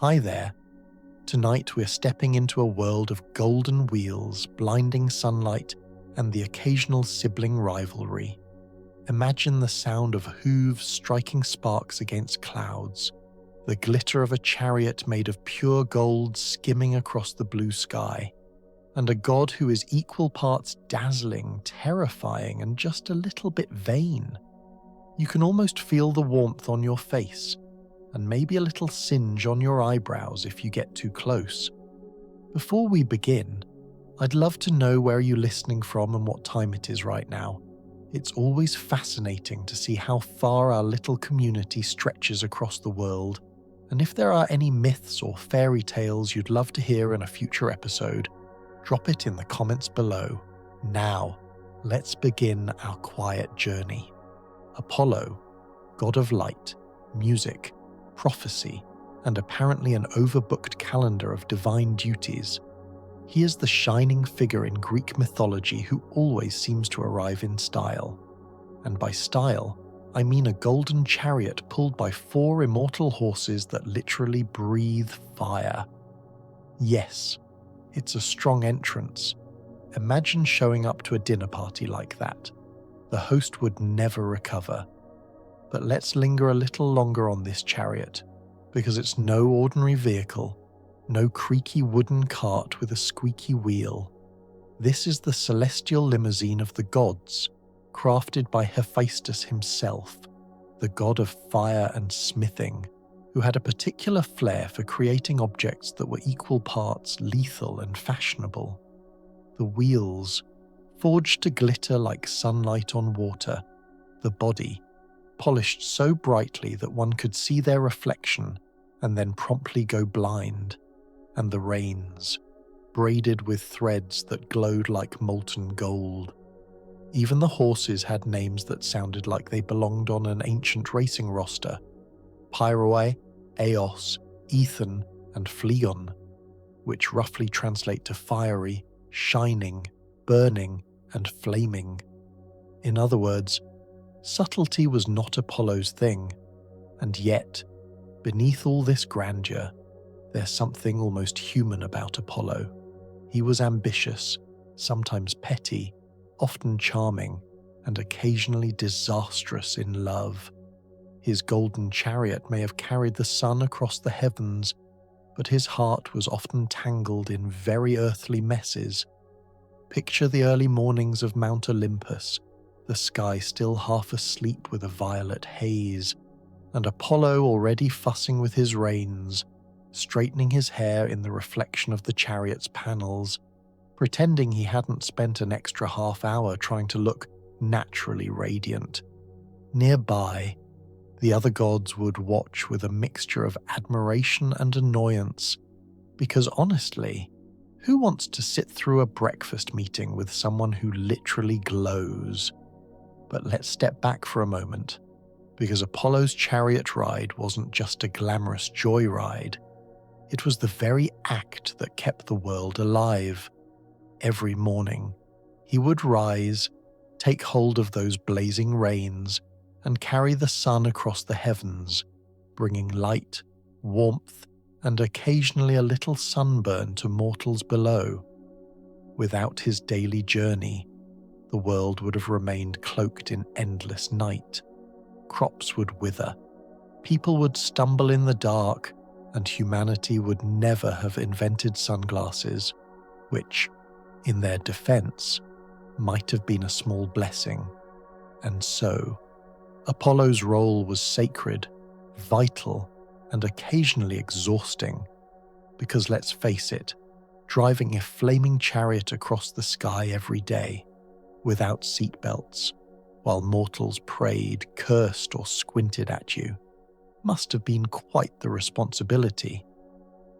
Hi there. Tonight we're stepping into a world of golden wheels, blinding sunlight, and the occasional sibling rivalry. Imagine the sound of hooves striking sparks against clouds, the glitter of a chariot made of pure gold skimming across the blue sky, and a god who is equal parts dazzling, terrifying, and just a little bit vain. You can almost feel the warmth on your face, and maybe a little singe on your eyebrows if you get too close. Before we begin, I'd love to know where you're listening from and what time it is right now. It's always fascinating to see how far our little community stretches across the world, and if there are any myths or fairy tales you'd love to hear in a future episode, drop it in the comments below. Now, let's begin our quiet journey. Apollo, god of light, music, prophecy, and apparently an overbooked calendar of divine duties. He is the shining figure in Greek mythology who always seems to arrive in style. And by style, I mean a golden chariot pulled by 4 immortal horses that literally breathe fire. Yes, it's a strong entrance. Imagine showing up to a dinner party like that. The host would never recover. But let's linger a little longer on this chariot, because it's no ordinary vehicle, no creaky wooden cart with a squeaky wheel. This is the celestial limousine of the gods, crafted by Hephaestus himself, the god of fire and smithing, who had a particular flair for creating objects that were equal parts lethal and fashionable. The wheels, forged to glitter like sunlight on water, the body, polished so brightly that one could see their reflection and then promptly go blind, and the reins, braided with threads that glowed like molten gold. Even the horses had names that sounded like they belonged on an ancient racing roster: Pyroi, Eos, Ethan, and Phlegon, which roughly translate to fiery, shining, burning, and flaming. In other words, subtlety was not Apollo's thing, and yet, beneath all this grandeur, there's something almost human about Apollo. He was ambitious, sometimes petty, often charming, and occasionally disastrous in love. His golden chariot may have carried the sun across the heavens, but his heart was often tangled in very earthly messes. Picture the early mornings of Mount Olympus, the sky still half asleep with a violet haze, and Apollo already fussing with his reins, straightening his hair in the reflection of the chariot's panels, pretending he hadn't spent an extra half hour trying to look naturally radiant. Nearby, the other gods would watch with a mixture of admiration and annoyance, because honestly, who wants to sit through a breakfast meeting with someone who literally glows? But let's step back for a moment, because Apollo's chariot ride wasn't just a glamorous joyride. It was the very act that kept the world alive. Every morning, he would rise, take hold of those blazing reins, and carry the sun across the heavens, bringing light, warmth, and occasionally a little sunburn to mortals below. Without his daily journey, the world would have remained cloaked in endless night. Crops would wither, people would stumble in the dark, and humanity would never have invented sunglasses, which, in their defense, might have been a small blessing. And so, Apollo's role was sacred, vital, and occasionally exhausting, because let's face it, driving a flaming chariot across the sky every day, without seatbelts, while mortals prayed, cursed, or squinted at you, must have been quite the responsibility.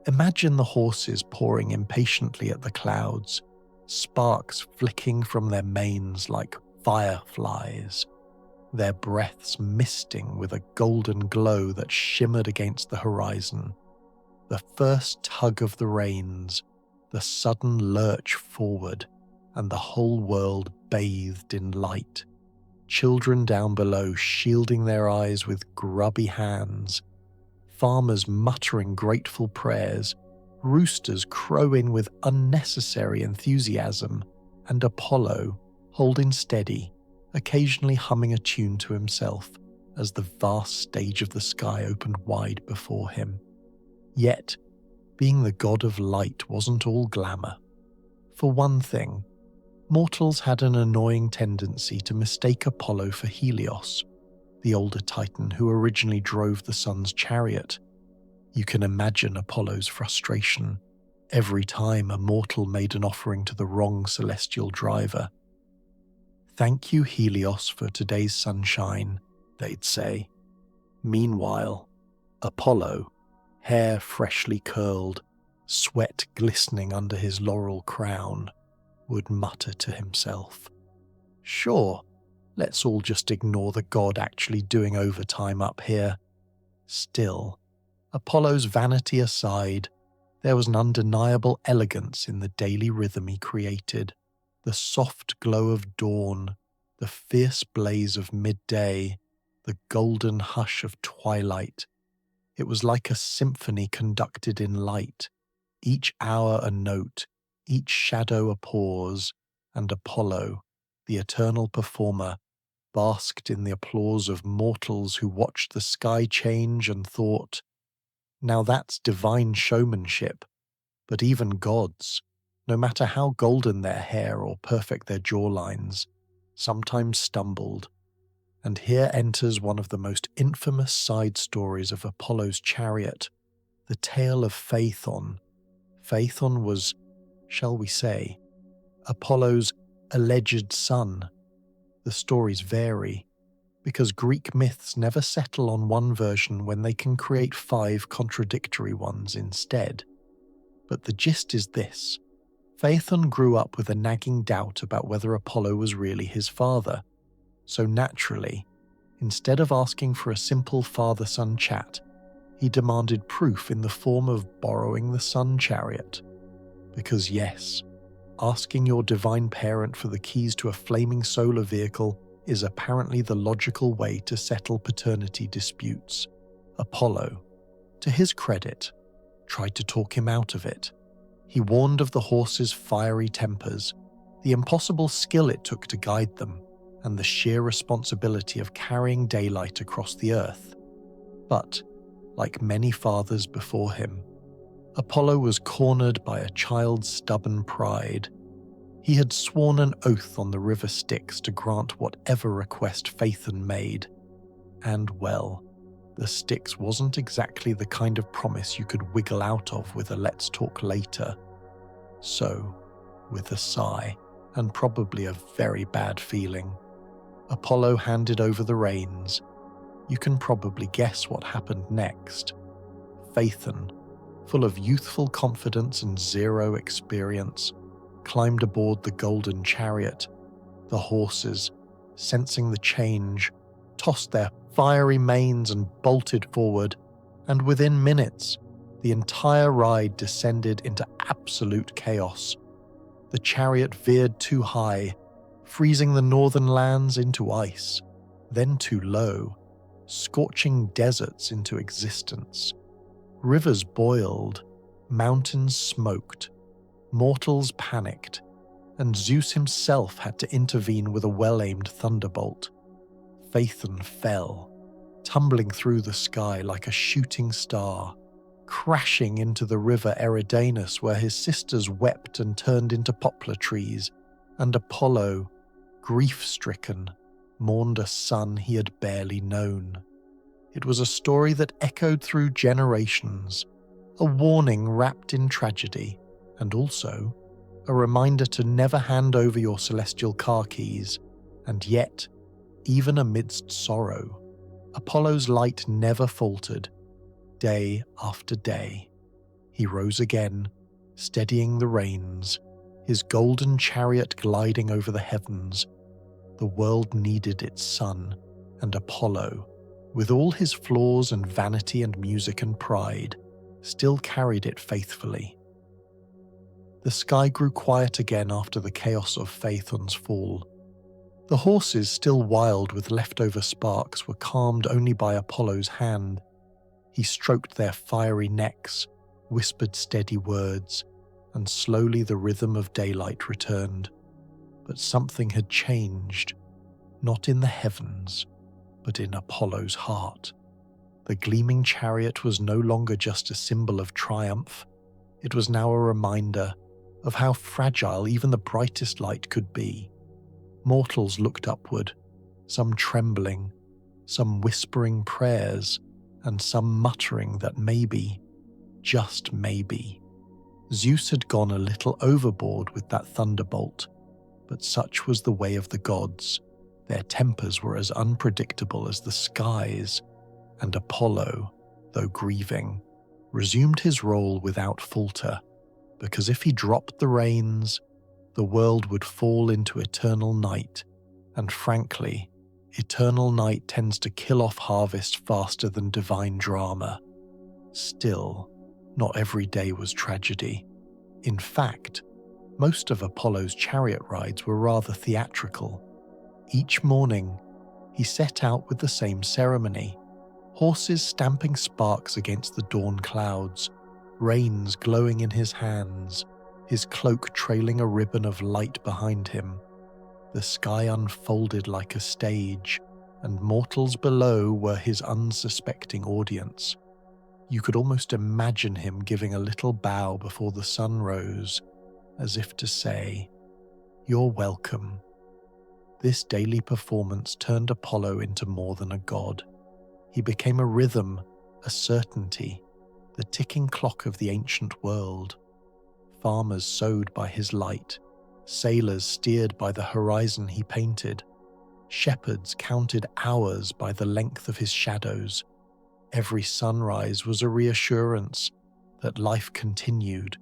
Imagine the horses pawing impatiently at the clouds, sparks flicking from their manes like fireflies, their breaths misting with a golden glow that shimmered against the horizon. The first tug of the reins, the sudden lurch forward, and the whole world bathed in light. Children down below shielding their eyes with grubby hands, farmers muttering grateful prayers, roosters crowing with unnecessary enthusiasm, and Apollo holding steady, occasionally humming a tune to himself as the vast stage of the sky opened wide before him. Yet, being the god of light wasn't all glamour. For one thing, mortals had an annoying tendency to mistake Apollo for Helios, the older titan who originally drove the sun's chariot. You can imagine Apollo's frustration every time a mortal made an offering to the wrong celestial driver. "Thank you, Helios, for today's sunshine," they'd say. Meanwhile, Apollo, hair freshly curled, sweat glistening under his laurel crown, would mutter to himself, "Sure, let's all just ignore the god actually doing overtime up here." Still, Apollo's vanity aside, there was an undeniable elegance in the daily rhythm he created. The soft glow of dawn, the fierce blaze of midday, the golden hush of twilight. It was like a symphony conducted in light, each hour a note, each shadow a pause, and Apollo, the eternal performer, basked in the applause of mortals who watched the sky change and thought, "Now that's divine showmanship." But even gods, no matter how golden their hair or perfect their jawlines, sometimes stumbled. And here enters one of the most infamous side stories of Apollo's chariot, the tale of Phaethon. Phaethon was, shall we say, Apollo's alleged son. The stories vary, because Greek myths never settle on one version when they can create 5 contradictory ones instead. But the gist is this: Phaethon grew up with a nagging doubt about whether Apollo was really his father. So naturally, instead of asking for a simple father-son chat, he demanded proof in the form of borrowing the sun chariot. Because yes, asking your divine parent for the keys to a flaming solar vehicle is apparently the logical way to settle paternity disputes. Apollo, to his credit, tried to talk him out of it. He warned of the horses' fiery tempers, the impossible skill it took to guide them, and the sheer responsibility of carrying daylight across the earth. But, like many fathers before him, Apollo was cornered by a child's stubborn pride. He had sworn an oath on the river Styx to grant whatever request Phaethon made. And well, the Styx wasn't exactly the kind of promise you could wiggle out of with a "let's talk later." So, with a sigh, and probably a very bad feeling, Apollo handed over the reins. You can probably guess what happened next. Phaethon, full of youthful confidence and zero experience, climbed aboard the golden chariot. The horses, sensing the change, tossed their fiery manes and bolted forward, and within minutes, the entire ride descended into absolute chaos. The chariot veered too high, freezing the northern lands into ice, then too low, scorching deserts into existence. Rivers boiled, mountains smoked, mortals panicked, and Zeus himself had to intervene with a well-aimed thunderbolt. Phaethon fell, tumbling through the sky like a shooting star, crashing into the river Eridanus where his sisters wept and turned into poplar trees, and Apollo, grief-stricken, mourned a son he had barely known. It was a story that echoed through generations, a warning wrapped in tragedy, and also a reminder to never hand over your celestial car keys. And yet, even amidst sorrow, Apollo's light never faltered. Day after day, he rose again, steadying the reins, his golden chariot gliding over the heavens. The world needed its sun, and Apollo, with all his flaws and vanity and music and pride, still carried it faithfully. The sky grew quiet again after the chaos of Phaethon's fall. The horses, still wild with leftover sparks, were calmed only by Apollo's hand. He stroked their fiery necks, whispered steady words, and slowly the rhythm of daylight returned. But something had changed, not in the heavens, but in Apollo's heart. The gleaming chariot was no longer just a symbol of triumph. It was now a reminder of how fragile even the brightest light could be. Mortals looked upward, some trembling, some whispering prayers, and some muttering that maybe, just maybe, Zeus had gone a little overboard with that thunderbolt. But such was the way of the gods. Their tempers were as unpredictable as the skies, and Apollo, though grieving, resumed his role without falter, because if he dropped the reins, the world would fall into eternal night, and frankly, eternal night tends to kill off harvest faster than divine drama. Still, not every day was tragedy. In fact, most of Apollo's chariot rides were rather theatrical. Each morning, he set out with the same ceremony, horses stamping sparks against the dawn clouds, reins glowing in his hands, his cloak trailing a ribbon of light behind him. The sky unfolded like a stage, and mortals below were his unsuspecting audience. You could almost imagine him giving a little bow before the sun rose, as if to say, "You're welcome." This daily performance turned Apollo into more than a god. He became a rhythm, a certainty, the ticking clock of the ancient world. Farmers sowed by his light, sailors steered by the horizon he painted, shepherds counted hours by the length of his shadows. Every sunrise was a reassurance that life continued,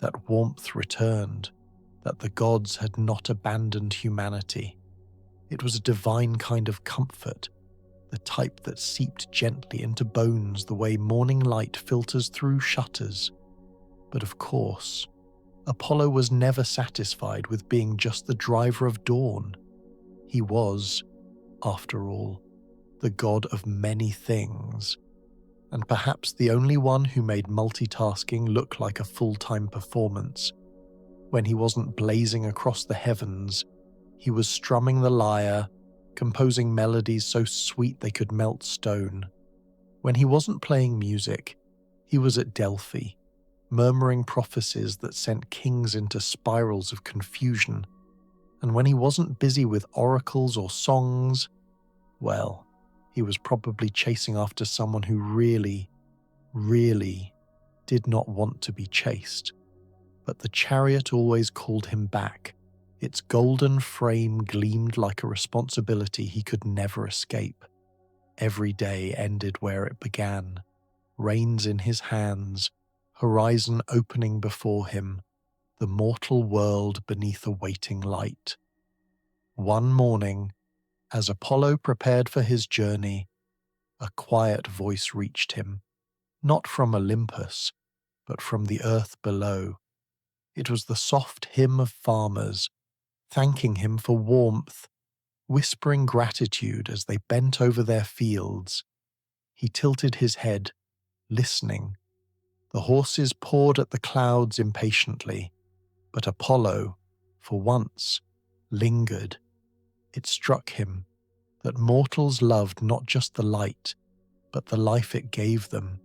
that warmth returned, that the gods had not abandoned humanity. It was a divine kind of comfort, the type that seeped gently into bones the way morning light filters through shutters. But of course, Apollo was never satisfied with being just the driver of dawn. He was, after all, the god of many things, and perhaps the only one who made multitasking look like a full-time performance. When he wasn't blazing across the heavens, he was strumming the lyre, composing melodies so sweet they could melt stone. When he wasn't playing music, he was at Delphi, murmuring prophecies that sent kings into spirals of confusion. And when he wasn't busy with oracles or songs, well, he was probably chasing after someone who really, really did not want to be chased. But the chariot always called him back. Its golden frame gleamed like a responsibility he could never escape. Every day ended where it began, reins in his hands, horizon opening before him, the mortal world beneath a waiting light. One morning, as Apollo prepared for his journey, a quiet voice reached him, not from Olympus, but from the earth below. It was the soft hymn of farmers, thanking him for warmth, whispering gratitude as they bent over their fields. He tilted his head, listening. The horses pawed at the clouds impatiently, but Apollo, for once, lingered. It struck him that mortals loved not just the light, but the life it gave them.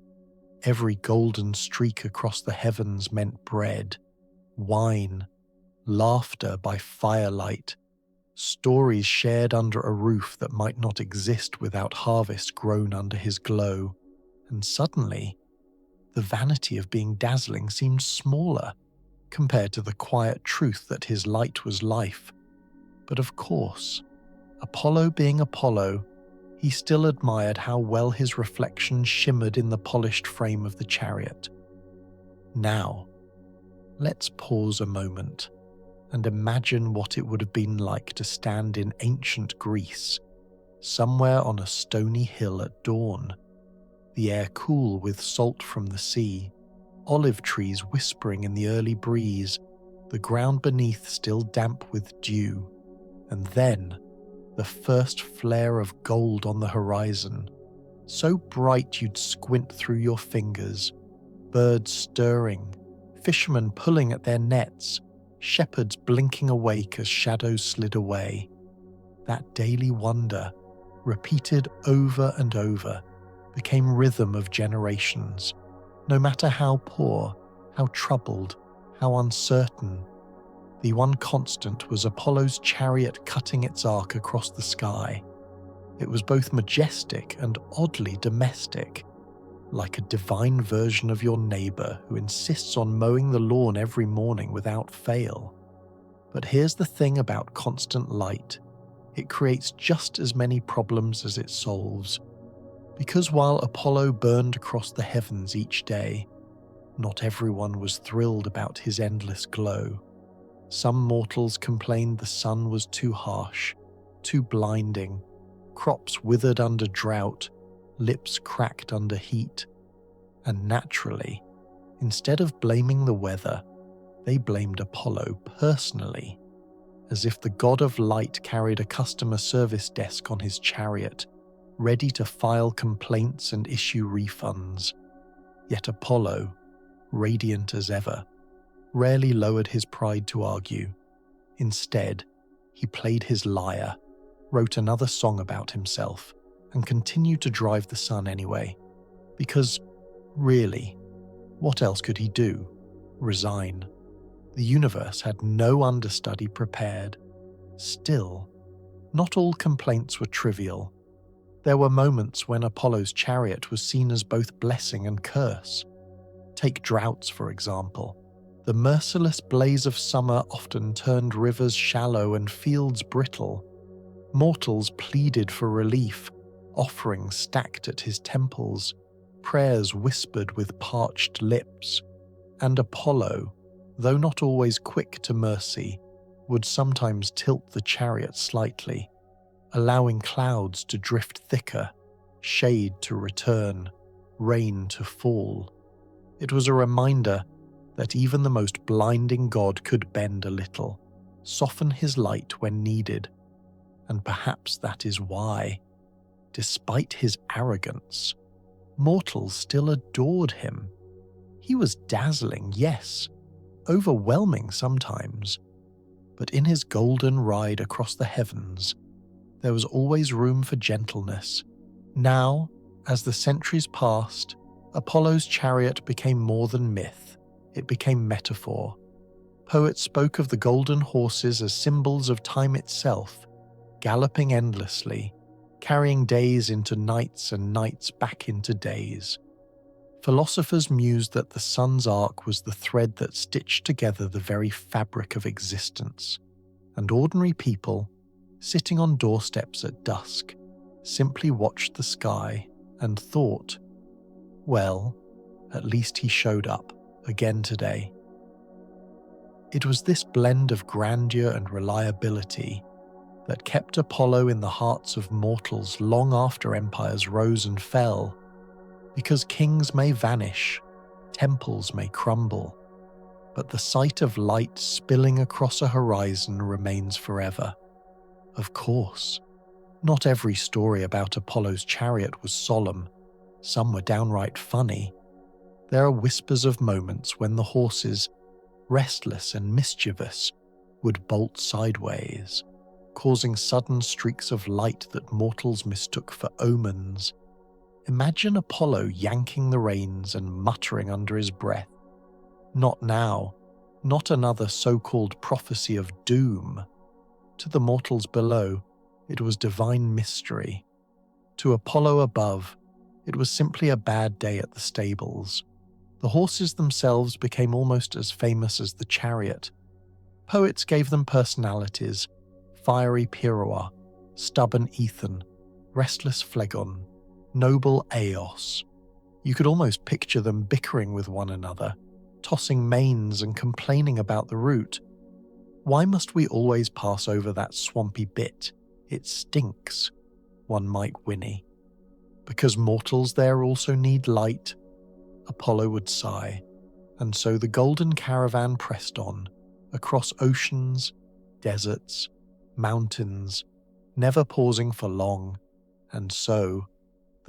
Every golden streak across the heavens meant bread, wine, laughter by firelight, stories shared under a roof that might not exist without harvest grown under his glow. And suddenly, the vanity of being dazzling seemed smaller compared to the quiet truth that his light was life. But of course, Apollo being Apollo, he still admired how well his reflection shimmered in the polished frame of the chariot. Now, let's pause a moment and imagine what it would have been like to stand in ancient Greece, somewhere on a stony hill at dawn, the air cool with salt from the sea, olive trees whispering in the early breeze, the ground beneath still damp with dew, and then the first flare of gold on the horizon, so bright you'd squint through your fingers, birds stirring, fishermen pulling at their nets, shepherds blinking awake as shadows slid away. That daily wonder, repeated over and over, became rhythm of generations. No matter how poor, how troubled, how uncertain, the one constant was Apollo's chariot cutting its arc across the sky. It was both majestic and oddly domestic, like a divine version of your neighbor who insists on mowing the lawn every morning without fail. But here's the thing about constant light. It creates just as many problems as it solves. Because while Apollo burned across the heavens each day, not everyone was thrilled about his endless glow. Some mortals complained the sun was too harsh, too blinding, crops withered under drought, lips cracked under heat. And naturally, instead of blaming the weather, they blamed Apollo personally, as if the god of light carried a customer service desk on his chariot, ready to file complaints and issue refunds. Yet Apollo, radiant as ever, rarely lowered his pride to argue. Instead, he played his lyre, wrote another song about himself, and continued to drive the sun anyway. Because, really, what else could he do? Resign. The universe had no understudy prepared. Still, not all complaints were trivial. There were moments when Apollo's chariot was seen as both blessing and curse. Take droughts, for example. The merciless blaze of summer often turned rivers shallow and fields brittle. Mortals pleaded for relief, offerings stacked at his temples, prayers whispered with parched lips. And Apollo, though not always quick to mercy, would sometimes tilt the chariot slightly, allowing clouds to drift thicker, shade to return, rain to fall. It was a reminder that even the most blinding god could bend a little, soften his light when needed. And perhaps that is why, despite his arrogance, mortals still adored him. He was dazzling, yes, overwhelming sometimes, but in his golden ride across the heavens, there was always room for gentleness. Now, as the centuries passed, Apollo's chariot became more than myth. It became metaphor. Poets spoke of the golden horses as symbols of time itself, galloping endlessly, carrying days into nights and nights back into days. Philosophers mused that the sun's arc was the thread that stitched together the very fabric of existence, and ordinary people, sitting on doorsteps at dusk, simply watched the sky and thought, well, at least he showed up again today. It was this blend of grandeur and reliability that kept Apollo in the hearts of mortals long after empires rose and fell, because kings may vanish, temples may crumble, but the sight of light spilling across a horizon remains forever. Of course, not every story about Apollo's chariot was solemn. Some were downright funny. There are whispers of moments when the horses, restless and mischievous, would bolt sideways, causing sudden streaks of light that mortals mistook for omens. Imagine Apollo yanking the reins and muttering under his breath, "Not now, not another so-called prophecy of doom." To the mortals below, it was divine mystery. To Apollo above, it was simply a bad day at the stables. The horses themselves became almost as famous as the chariot. Poets gave them personalities: fiery Pyrrha, stubborn Ethan, restless Phlegon, noble Eos. You could almost picture them bickering with one another, tossing manes and complaining about the route. Why must we always pass over that swampy bit? It stinks, one might whinny. Because mortals there also need light, Apollo would sigh, and so the golden caravan pressed on, across oceans, deserts, mountains, never pausing for long, and so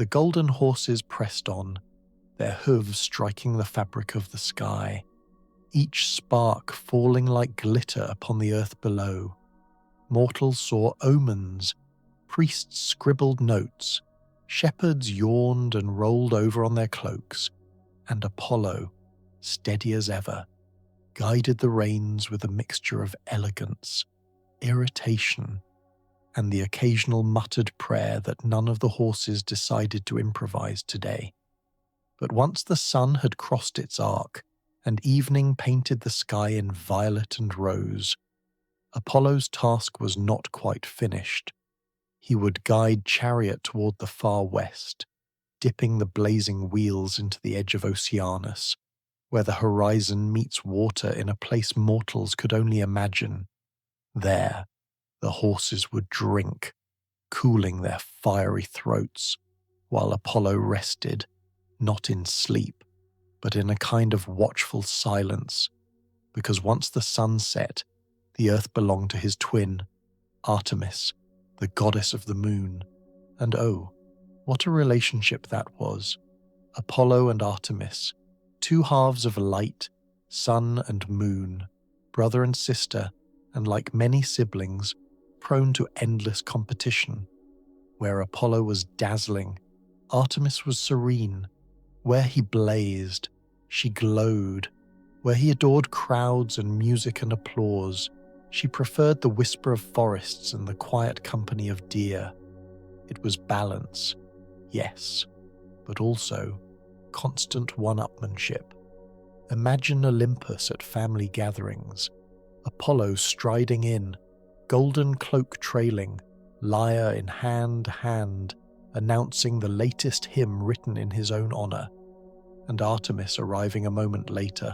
The golden horses pressed on, their hooves striking the fabric of the sky, each spark falling like glitter upon the earth below. Mortals saw omens, priests scribbled notes, shepherds yawned and rolled over on their cloaks, and Apollo, steady as ever, guided the reins with a mixture of elegance, irritation, and the occasional muttered prayer that none of the horses decided to improvise today. But once the sun had crossed its arc, and evening painted the sky in violet and rose, Apollo's task was not quite finished. He would guide Chariot toward the far west, dipping the blazing wheels into the edge of Oceanus, where the horizon meets water in a place mortals could only imagine. There, the horses would drink, cooling their fiery throats, while Apollo rested, not in sleep, but in a kind of watchful silence, because once the sun set, the earth belonged to his twin, Artemis, the goddess of the moon. And oh, what a relationship that was. Apollo and Artemis, two halves of light, sun and moon, brother and sister, and like many siblings, prone to endless competition. Where Apollo was dazzling, Artemis was serene. Where he blazed, she glowed. Where he adored crowds and music and applause, she preferred the whisper of forests and the quiet company of deer. It was balance, yes, but also constant one-upmanship. Imagine Olympus at family gatherings, Apollo striding in, golden cloak trailing, lyre in hand, announcing the latest hymn written in his own honor, and Artemis arriving a moment later,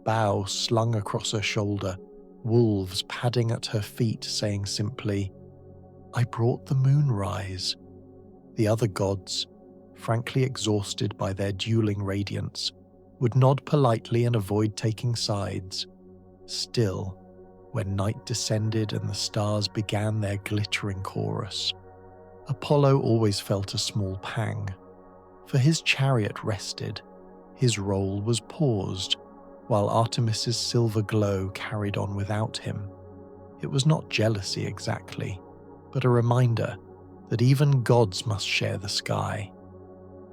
bow slung across her shoulder, wolves padding at her feet, saying simply, "I brought the moonrise." The other gods, frankly exhausted by their dueling radiance, would nod politely and avoid taking sides. Still, when night descended and the stars began their glittering chorus, Apollo always felt a small pang. For his chariot rested, his role was paused, while Artemis's silver glow carried on without him. It was not jealousy exactly, but a reminder that even gods must share the sky.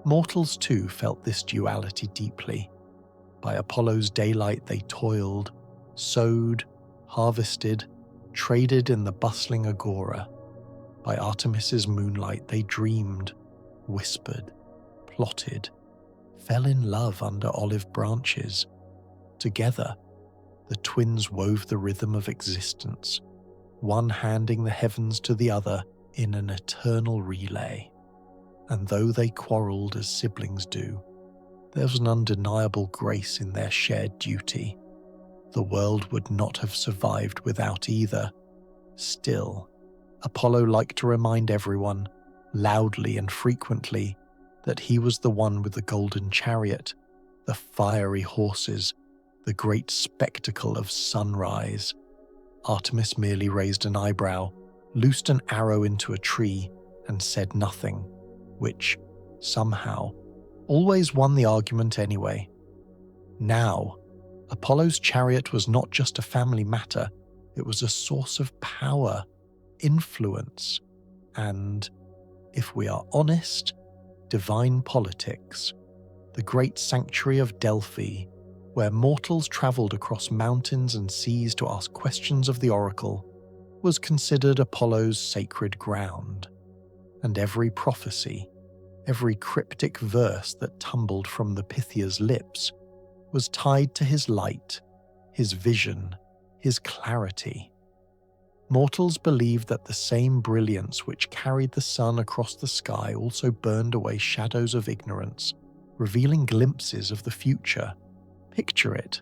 Mortals too felt this duality deeply. By Apollo's daylight they toiled, sowed, harvested, traded in the bustling agora. By Artemis's moonlight they dreamed, whispered, plotted, fell in love under olive branches. Together, the twins wove the rhythm of existence, one handing the heavens to the other in an eternal relay. And though they quarrelled as siblings do, there was an undeniable grace in their shared duty. The world would not have survived without either. Still, Apollo liked to remind everyone, loudly and frequently, that he was the one with the golden chariot, the fiery horses, the great spectacle of sunrise. Artemis merely raised an eyebrow, loosed an arrow into a tree, and said nothing, which, somehow, always won the argument anyway. Now, Apollo's chariot was not just a family matter, it was a source of power, influence, and, if we are honest, divine politics. The great sanctuary of Delphi, where mortals travelled across mountains and seas to ask questions of the oracle, was considered Apollo's sacred ground. And every prophecy, every cryptic verse that tumbled from the Pythia's lips, was tied to his light, his vision, his clarity. Mortals believed that the same brilliance which carried the sun across the sky also burned away shadows of ignorance, revealing glimpses of the future. Picture it.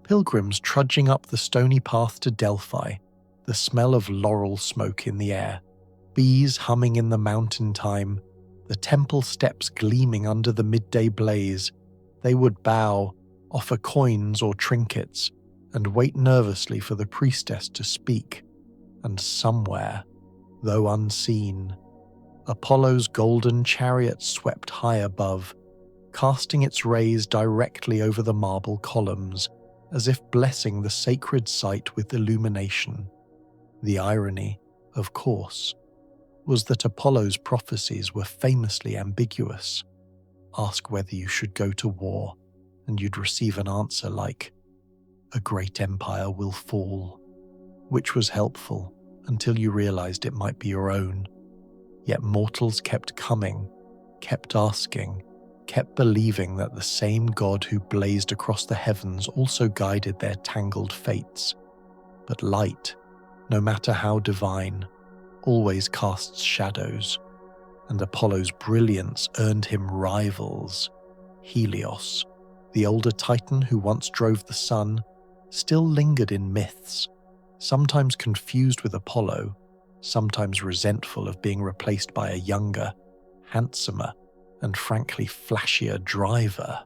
Pilgrims trudging up the stony path to Delphi, the smell of laurel smoke in the air, bees humming in the mountain thyme, the temple steps gleaming under the midday blaze. They would bow, offer coins or trinkets, and wait nervously for the priestess to speak. And somewhere, though unseen, Apollo's golden chariot swept high above, casting its rays directly over the marble columns, as if blessing the sacred site with illumination. The irony, of course, was that Apollo's prophecies were famously ambiguous. Ask whether you should go to war, and you'd receive an answer like, "A great empire will fall," which was helpful until you realized it might be your own. Yet mortals kept coming, kept asking, kept believing that the same God who blazed across the heavens also guided their tangled fates. But light, no matter how divine, always casts shadows, and Apollo's brilliance earned him rivals. Helios, the older titan who once drove the sun, still lingered in myths, sometimes confused with Apollo, sometimes resentful of being replaced by a younger, handsomer, and frankly flashier driver.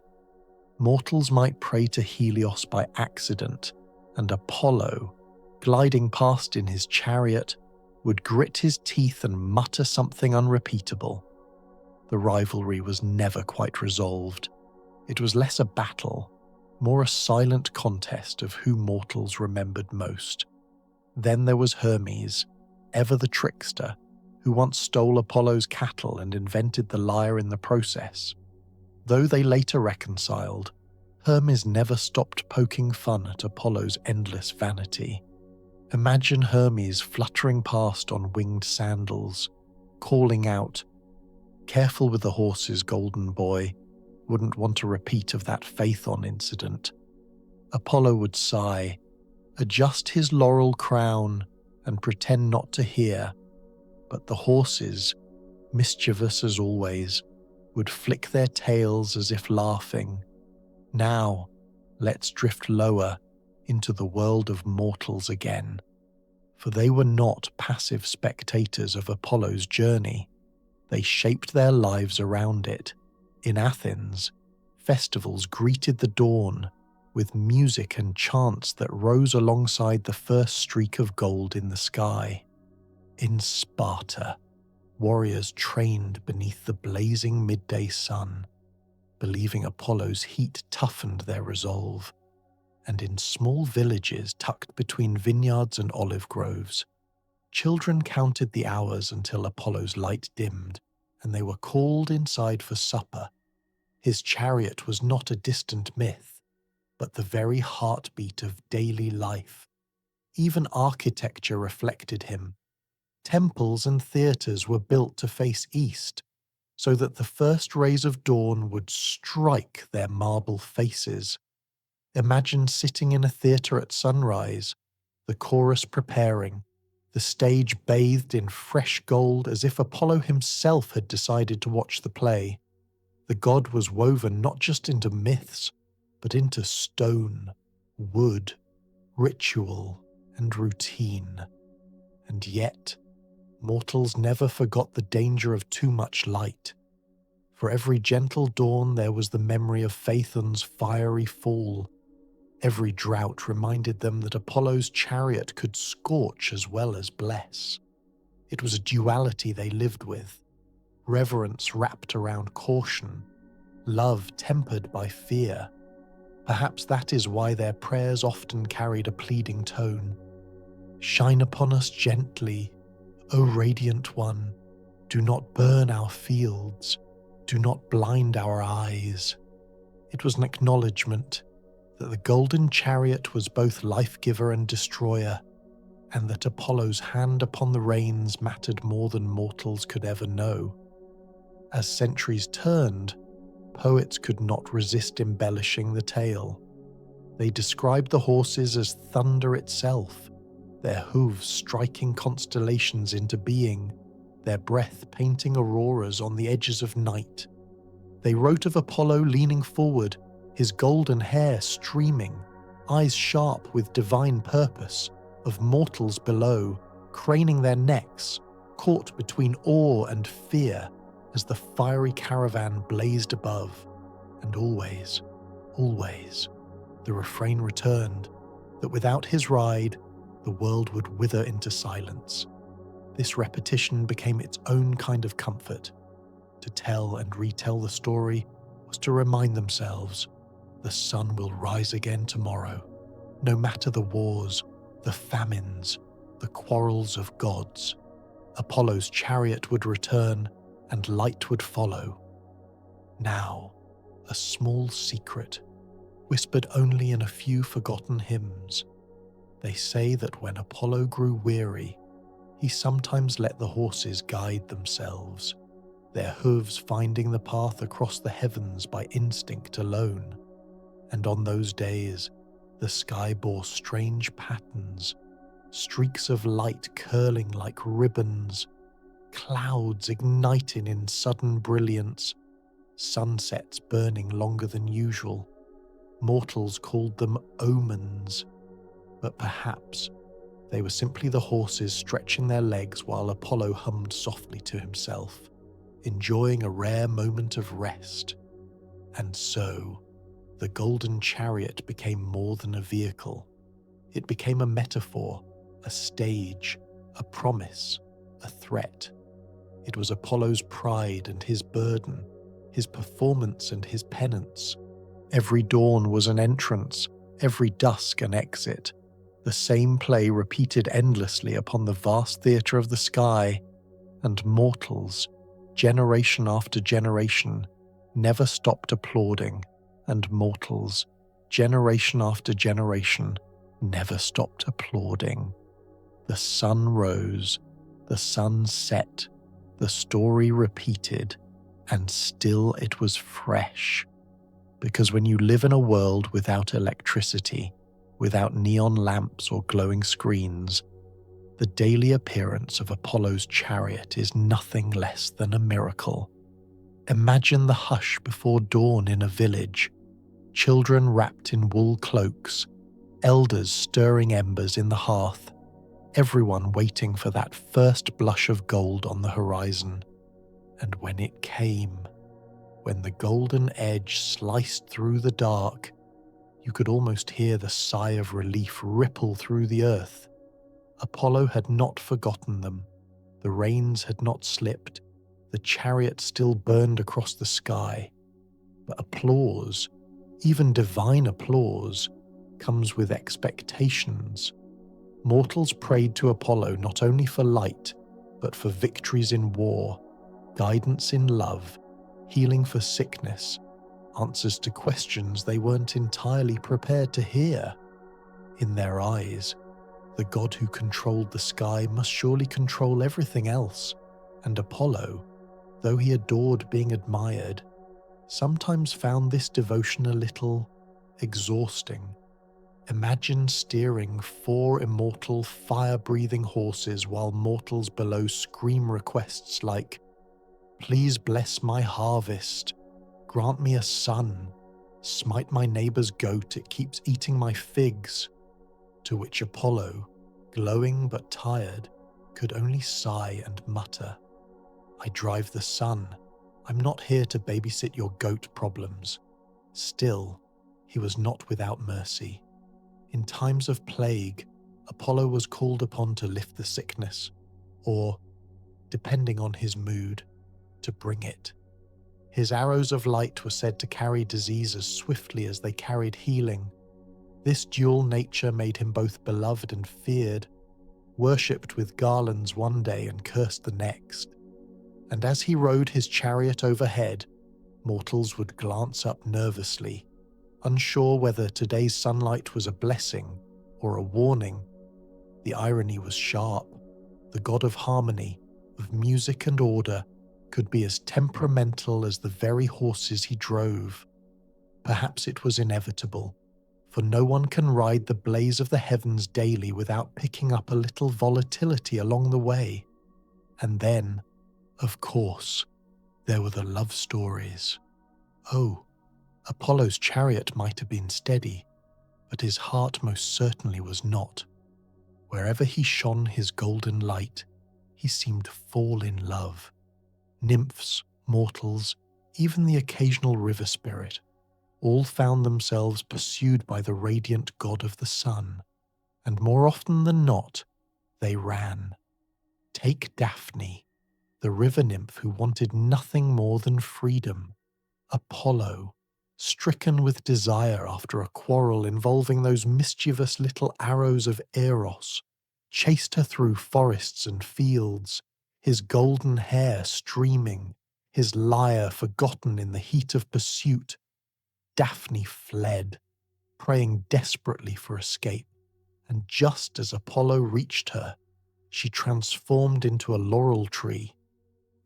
Mortals might pray to Helios by accident, and Apollo, gliding past in his chariot, would grit his teeth and mutter something unrepeatable. The rivalry was never quite resolved. It was less a battle, more a silent contest of who mortals remembered most. Then there was Hermes, ever the trickster, who once stole Apollo's cattle and invented the lyre in the process. Though they later reconciled, Hermes never stopped poking fun at Apollo's endless vanity. Imagine Hermes fluttering past on winged sandals, calling out, "Careful with the horses, golden boy. Wouldn't want a repeat of that Phaethon incident." Apollo would sigh, adjust his laurel crown, and pretend not to hear, but the horses, mischievous as always, would flick their tails as if laughing. Now, let's drift lower into the world of mortals again. For they were not passive spectators of Apollo's journey. They shaped their lives around it. In Athens, festivals greeted the dawn with music and chants that rose alongside the first streak of gold in the sky. In Sparta, warriors trained beneath the blazing midday sun, believing Apollo's heat toughened their resolve. And in small villages tucked between vineyards and olive groves, children counted the hours until Apollo's light dimmed, and they were called inside for supper. His chariot was not a distant myth, but the very heartbeat of daily life. Even architecture reflected him. Temples and theatres were built to face east, so that the first rays of dawn would strike their marble faces. Imagine sitting in a theatre at sunrise, the chorus preparing, the stage bathed in fresh gold as if Apollo himself had decided to watch the play. The god was woven not just into myths, but into stone, wood, ritual, and routine. And yet, mortals never forgot the danger of too much light. For every gentle dawn there was the memory of Phaethon's fiery fall. Every drought reminded them that Apollo's chariot could scorch as well as bless. It was a duality they lived with, reverence wrapped around caution, love tempered by fear. Perhaps that is why their prayers often carried a pleading tone. "Shine upon us gently, O radiant one. Do not burn our fields. Do not blind our eyes." It was an acknowledgement that the golden chariot was both life-giver and destroyer, and that Apollo's hand upon the reins mattered more than mortals could ever know. As centuries turned, poets could not resist embellishing the tale. They described the horses as thunder itself, their hooves striking constellations into being, their breath painting auroras on the edges of night. They wrote of Apollo leaning forward, his golden hair streaming, eyes sharp with divine purpose, of mortals below, craning their necks, caught between awe and fear as the fiery caravan blazed above. And always, always, the refrain returned that without his ride, the world would wither into silence. This repetition became its own kind of comfort. To tell and retell the story was to remind themselves the sun will rise again tomorrow, no matter the wars, the famines, the quarrels of gods. Apollo's chariot would return and light would follow. Now, a small secret, whispered only in a few forgotten hymns. They say that when Apollo grew weary, he sometimes let the horses guide themselves, their hooves finding the path across the heavens by instinct alone. And on those days, the sky bore strange patterns, streaks of light curling like ribbons, clouds igniting in sudden brilliance, sunsets burning longer than usual. Mortals called them omens, but perhaps they were simply the horses stretching their legs while Apollo hummed softly to himself, enjoying a rare moment of rest. And so, the golden chariot became more than a vehicle. It became a metaphor, a stage, a promise, a threat. It was Apollo's pride and his burden, his performance and his penance. Every dawn was an entrance, every dusk an exit. The same play repeated endlessly upon the vast theatre of the sky, and mortals, generation after generation, never stopped applauding, and mortals, generation after generation, never stopped applauding. The sun rose, the sun set, the story repeated, and still it was fresh. Because when you live in a world without electricity, without neon lamps or glowing screens, the daily appearance of Apollo's chariot is nothing less than a miracle. Imagine the hush before dawn in a village, children wrapped in wool cloaks, elders stirring embers in the hearth, everyone waiting for that first blush of gold on the horizon. And when it came, when the golden edge sliced through the dark, you could almost hear the sigh of relief ripple through the earth. Apollo had not forgotten them. The reins had not slipped. The chariot still burned across the sky. But applause, even divine applause, comes with expectations. Mortals prayed to Apollo not only for light, but for victories in war, guidance in love, healing for sickness, answers to questions they weren't entirely prepared to hear. In their eyes, the god who controlled the sky must surely control everything else, and Apollo, though he adored being admired, sometimes found this devotion a little exhausting. Imagine steering 4 immortal, fire-breathing horses while mortals below scream requests like, "Please bless my harvest, grant me a son, smite my neighbour's goat, it keeps eating my figs," to which Apollo, glowing but tired, could only sigh and mutter, "I drive the sun, I'm not here to babysit your goat problems." Still, he was not without mercy. In times of plague, Apollo was called upon to lift the sickness, or, depending on his mood, to bring it. His arrows of light were said to carry disease as swiftly as they carried healing. This dual nature made him both beloved and feared, worshipped with garlands one day and cursed the next. And as he rode his chariot overhead, mortals would glance up nervously, unsure whether today's sunlight was a blessing or a warning. The irony was sharp. The god of harmony, of music and order, could be as temperamental as the very horses he drove. Perhaps it was inevitable, for no one can ride the blaze of the heavens daily without picking up a little volatility along the way. And then, of course, there were the love stories. Oh, Apollo's chariot might have been steady, but his heart most certainly was not. Wherever he shone his golden light, he seemed to fall in love. Nymphs, mortals, even the occasional river spirit, all found themselves pursued by the radiant god of the sun, and more often than not, they ran. Take Daphne, the river nymph who wanted nothing more than freedom. Apollo, stricken with desire after a quarrel involving those mischievous little arrows of Eros, chased her through forests and fields, his golden hair streaming, his lyre forgotten in the heat of pursuit. Daphne fled, praying desperately for escape, and just as Apollo reached her, she transformed into a laurel tree.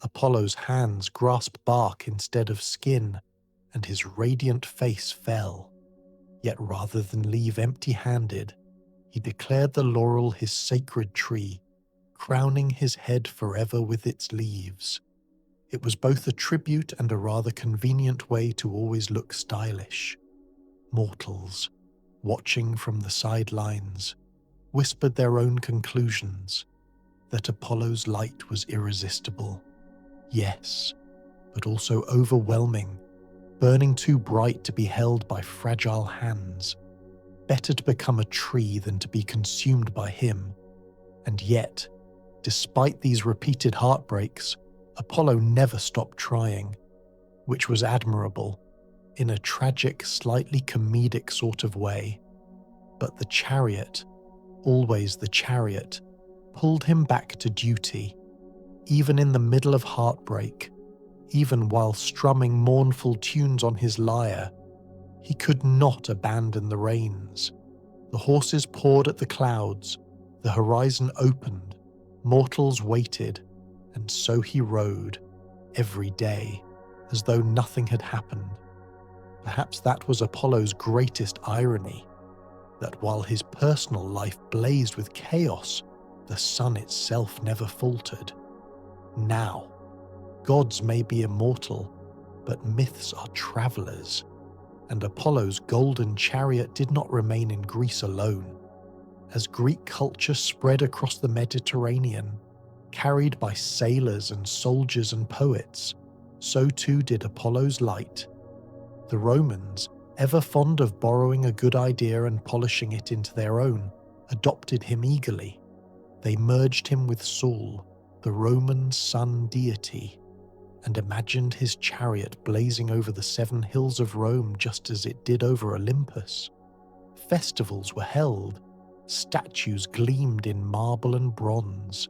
Apollo's hands grasped bark instead of skin, and his radiant face fell. Yet rather than leave empty-handed, he declared the laurel his sacred tree, crowning his head forever with its leaves. It was both a tribute and a rather convenient way to always look stylish. Mortals, watching from the sidelines, whispered their own conclusions, that Apollo's light was irresistible. Yes, but also overwhelming, burning too bright to be held by fragile hands. Better to become a tree than to be consumed by him. And yet, despite these repeated heartbreaks, Apollo never stopped trying, which was admirable, in a tragic, slightly comedic sort of way. But the chariot, always the chariot, pulled him back to duty, even in the middle of heartbreak, even while strumming mournful tunes on his lyre. He could not abandon the reins. The horses pawed at the clouds, the horizon opened, mortals waited, and so he rode, every day, as though nothing had happened. Perhaps that was Apollo's greatest irony, that while his personal life blazed with chaos, the sun itself never faltered. Now, gods may be immortal, but myths are travellers, and Apollo's golden chariot did not remain in Greece alone. As Greek culture spread across the Mediterranean, carried by sailors and soldiers and poets, so too did Apollo's light. The Romans, ever fond of borrowing a good idea and polishing it into their own, adopted him eagerly. They merged him with Sol, the Roman sun deity, and imagined his chariot blazing over the 7 hills of Rome just as it did over Olympus. Festivals were held, statues gleamed in marble and bronze,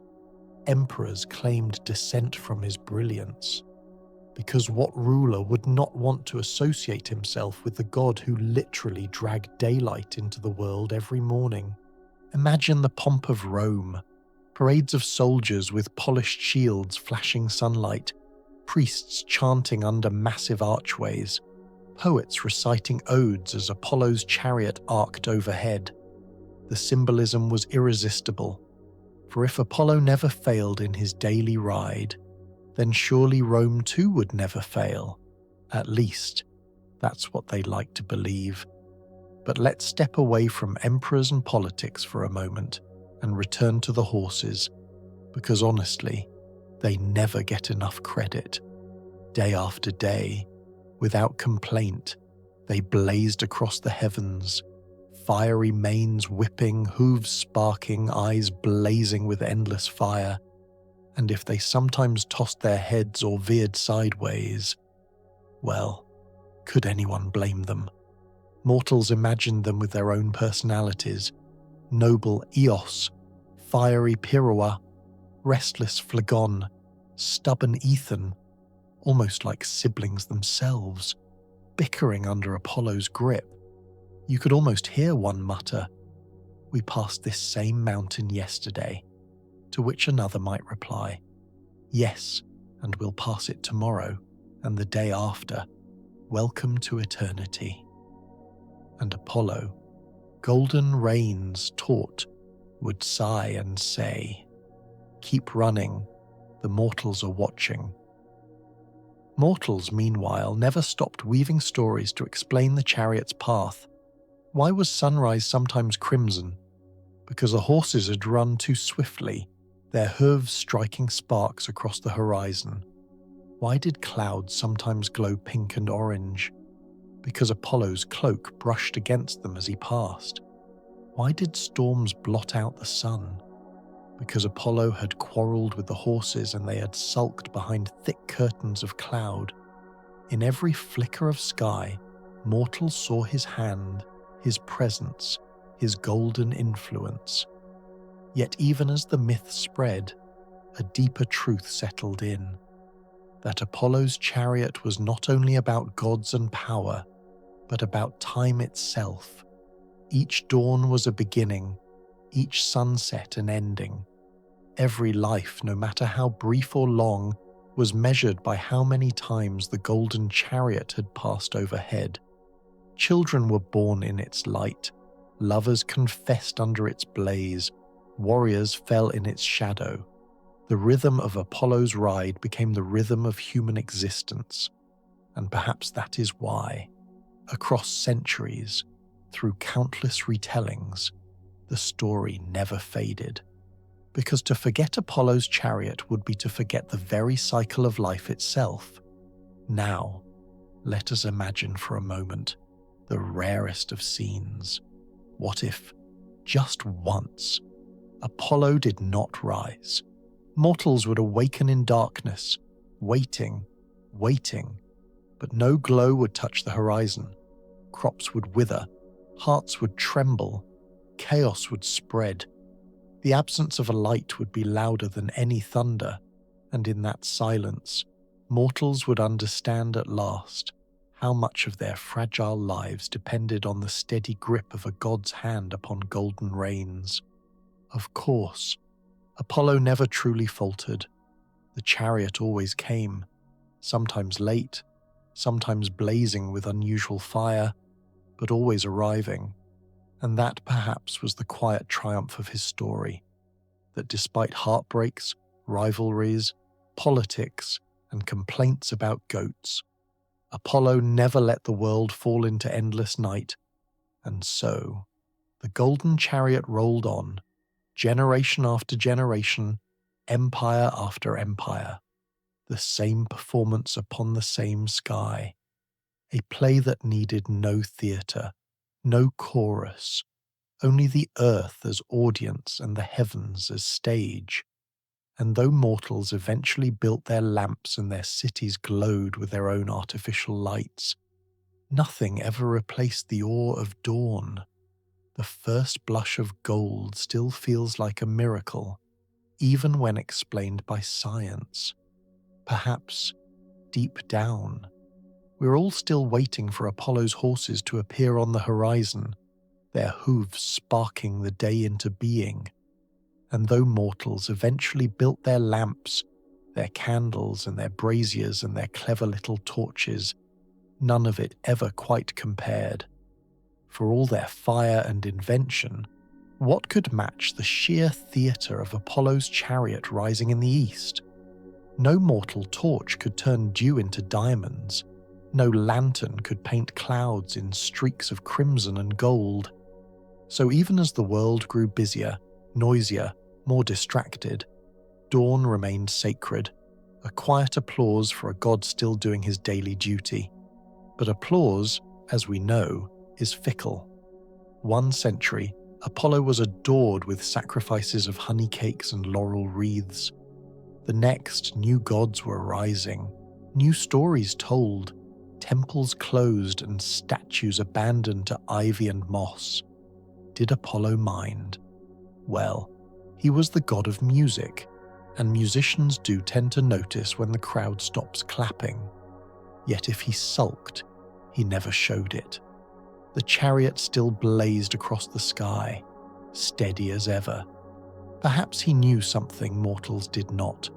emperors claimed descent from his brilliance. Because what ruler would not want to associate himself with the god who literally dragged daylight into the world every morning? Imagine the pomp of Rome, parades of soldiers with polished shields flashing sunlight, priests chanting under massive archways, poets reciting odes as Apollo's chariot arced overhead. The symbolism was irresistible, for if Apollo never failed in his daily ride, then surely Rome too would never fail. At least, that's what they like to believe. But let's step away from emperors and politics for a moment and return to the horses, because honestly, they never get enough credit. Day after day, without complaint, they blazed across the heavens, fiery manes whipping, hooves sparking, eyes blazing with endless fire. And if they sometimes tossed their heads or veered sideways, well, could anyone blame them? Mortals imagined them with their own personalities: noble Eos, fiery Pyrrha, restless Phlegon, stubborn Ethan, almost like siblings themselves, bickering under Apollo's grip. You could almost hear one mutter, "We passed this same mountain yesterday," to which another might reply, "Yes, and we'll pass it tomorrow, and the day after. Welcome to eternity." And Apollo, golden reins taut, would sigh and say, "Keep running, the mortals are watching." Mortals, meanwhile, never stopped weaving stories to explain the chariot's path. Why was sunrise sometimes crimson? Because the horses had run too swiftly, their hooves striking sparks across the horizon. Why did clouds sometimes glow pink and orange? Because Apollo's cloak brushed against them as he passed. Why did storms blot out the sun? because Apollo had quarrelled with the horses and they had sulked behind thick curtains of cloud. In every flicker of sky, mortals saw his hand, his presence, his golden influence. Yet even as the myth spread, a deeper truth settled in, that Apollo's chariot was not only about gods and power, but about time itself. Each dawn was a beginning, each sunset an ending. Every life, no matter how brief or long, was measured by how many times the golden chariot had passed overhead. Children were born in its light, lovers confessed under its blaze, warriors fell in its shadow. The rhythm of Apollo's ride became the rhythm of human existence, and perhaps that is why, across centuries, through countless retellings, the story never faded. Because to forget Apollo's chariot would be to forget the very cycle of life itself. Now, let us imagine for a moment the rarest of scenes. What if, just once, Apollo did not rise? Mortals would awaken in darkness, waiting, but no glow would touch the horizon. Crops would wither, hearts would tremble, chaos would spread. The absence of a light would be louder than any thunder, and in that silence, mortals would understand at last how much of their fragile lives depended on the steady grip of a god's hand upon golden reins. Of course, Apollo never truly faltered. The chariot always came, sometimes late, sometimes blazing with unusual fire, but always arriving. And that perhaps was the quiet triumph of his story, that despite heartbreaks, rivalries, politics, and complaints about goats, Apollo never let the world fall into endless night, and so the golden chariot rolled on, generation after generation, empire after empire, the same performance upon the same sky, a play that needed no theatre, no chorus, only the earth as audience and the heavens as stage. And though mortals eventually built their lamps and their cities glowed with their own artificial lights, nothing ever replaced the awe of dawn. The first blush of gold still feels like a miracle, even when explained by science. Perhaps, deep down, we're all still waiting for Apollo's horses to appear on the horizon, their hooves sparking the day into being. And though mortals eventually built their lamps, their candles and their braziers and their clever little torches, none of it ever quite compared. For all their fire and invention, what could match the sheer theatre of Apollo's chariot rising in the east? No mortal torch could turn dew into diamonds. No lantern could paint clouds in streaks of crimson and gold. So even as the world grew busier, noisier, more distracted, dawn remained sacred, a quiet applause for a god still doing his daily duty. But applause, as we know, is fickle. One century, Apollo was adored with sacrifices of honey cakes and laurel wreaths. The next, new gods were rising, new stories told, temples closed and statues abandoned to ivy and moss. Did Apollo mind? Well, he was the god of music, and musicians do tend to notice when the crowd stops clapping. Yet if he sulked, he never showed it. The chariot still blazed across the sky, steady as ever. Perhaps he knew something mortals did not,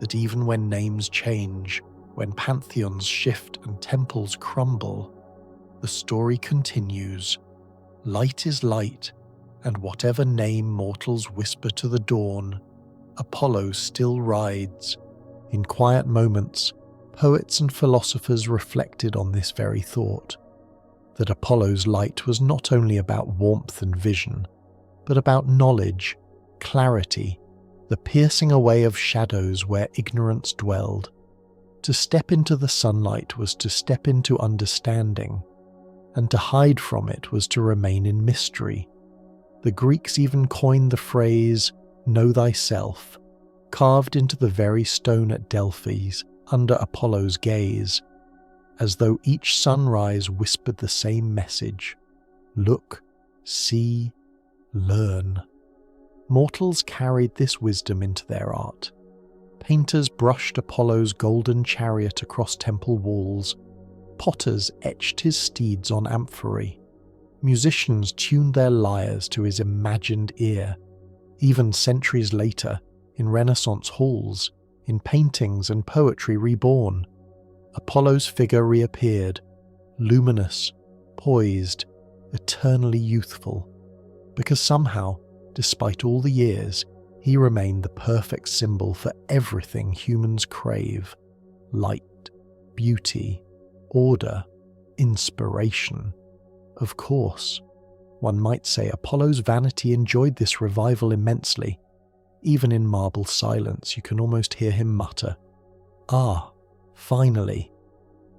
that even when names change, when pantheons shift and temples crumble, the story continues. Light is light, and whatever name mortals whisper to the dawn, Apollo still rides. In quiet moments, poets and philosophers reflected on this very thought, that Apollo's light was not only about warmth and vision, but about knowledge, clarity, the piercing away of shadows where ignorance dwelled. To step into the sunlight was to step into understanding, and to hide from it was to remain in mystery. The Greeks even coined the phrase Know thyself, carved into the very stone at Delphi's under Apollo's gaze, as though each sunrise whispered the same message. Look, see, learn. Mortals carried this wisdom into their art. Painters brushed Apollo's golden chariot across temple walls. Potters etched his steeds on amphorae. Musicians tuned their lyres to his imagined ear. Even centuries later, in Renaissance halls, in paintings and poetry reborn, Apollo's figure reappeared, luminous, poised, eternally youthful, because somehow, despite all the years, he remained the perfect symbol for everything humans crave: light, beauty, order, inspiration. Of course, one might say Apollo's vanity enjoyed this revival immensely. Even in marble silence, you can almost hear him mutter, "Ah, finally."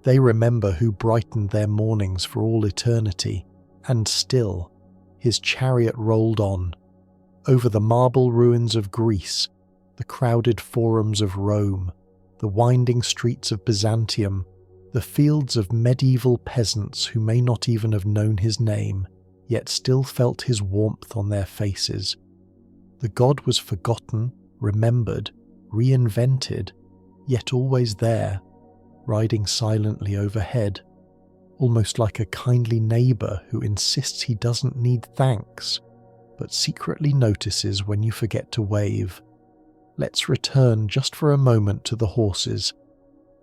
They remember who brightened their mornings for all eternity, and still, his chariot rolled on, over the marble ruins of Greece, the crowded forums of Rome, the winding streets of Byzantium, the fields of medieval peasants who may not even have known his name, yet still felt his warmth on their faces. The god was forgotten, remembered, reinvented, yet always there, riding silently overhead, almost like a kindly neighbour who insists he doesn't need thanks, but secretly notices when you forget to wave. Let's return just for a moment to the horses.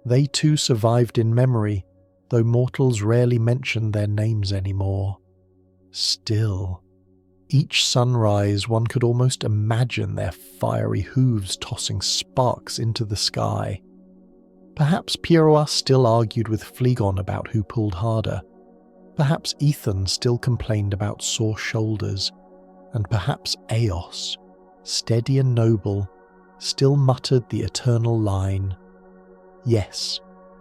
They too survived in memory, though mortals rarely mention their names anymore. Still, each sunrise one could almost imagine their fiery hooves tossing sparks into the sky. Perhaps Pyrrhus still argued with Phlegon about who pulled harder. Perhaps Ethan still complained about sore shoulders. And perhaps Eos, steady and noble, still muttered the eternal line, "Yes,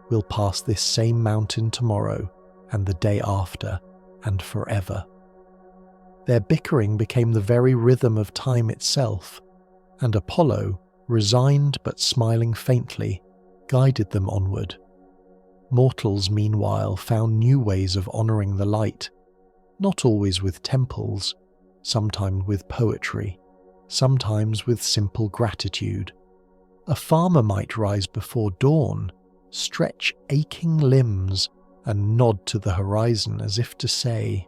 we'll pass this same mountain tomorrow, and the day after, and forever." Their bickering became the very rhythm of time itself, and Apollo, resigned but smiling faintly, guided them onward. Mortals, meanwhile, found new ways of honouring the light, not always with temples, sometimes with poetry, sometimes with simple gratitude. A farmer might rise before dawn, stretch aching limbs, and nod to the horizon as if to say,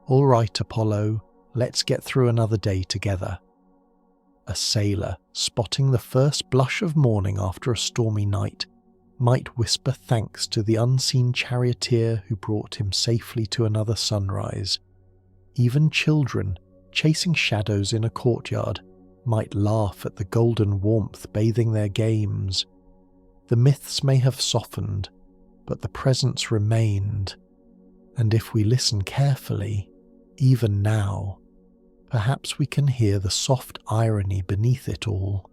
"All right, Apollo, let's get through another day together." A sailor, spotting the first blush of morning after a stormy night, might whisper thanks to the unseen charioteer who brought him safely to another sunrise. Even children, chasing shadows in a courtyard, might laugh at the golden warmth bathing their games. The myths may have softened, but the presence remained. And if we listen carefully, even now, perhaps we can hear the soft irony beneath it all,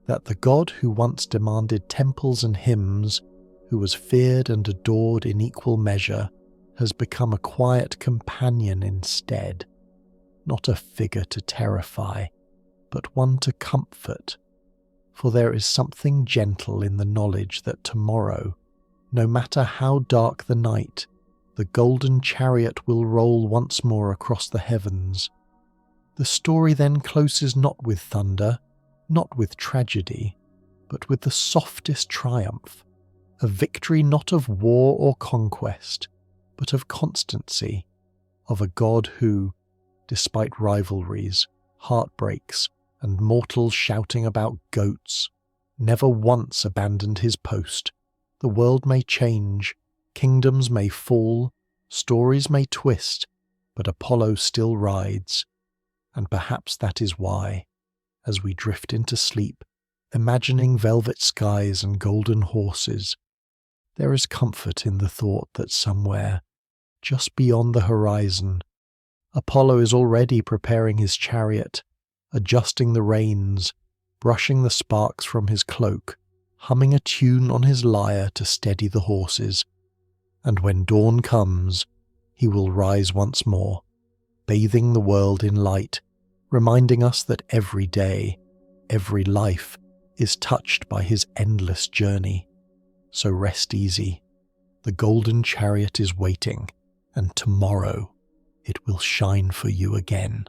that the god who once demanded temples and hymns, who was feared and adored in equal measure, has become a quiet companion instead, not a figure to terrify, but one to comfort, for there is something gentle in the knowledge that tomorrow, no matter how dark the night, the golden chariot will roll once more across the heavens. The story then closes not with thunder, not with tragedy, but with the softest triumph, a victory not of war or conquest, but of constancy, of a god who, despite rivalries, heartbreaks, and mortals shouting about goats, never once abandoned his post. The world may change, kingdoms may fall, stories may twist, but Apollo still rides. And perhaps that is why, as we drift into sleep, imagining velvet skies and golden horses, there is comfort in the thought that somewhere, just beyond the horizon, Apollo is already preparing his chariot, adjusting the reins, brushing the sparks from his cloak, humming a tune on his lyre to steady the horses. And when dawn comes, he will rise once more, bathing the world in light, reminding us that every day, every life is touched by his endless journey. So rest easy. The golden chariot is waiting, and tomorrow it will shine for you again.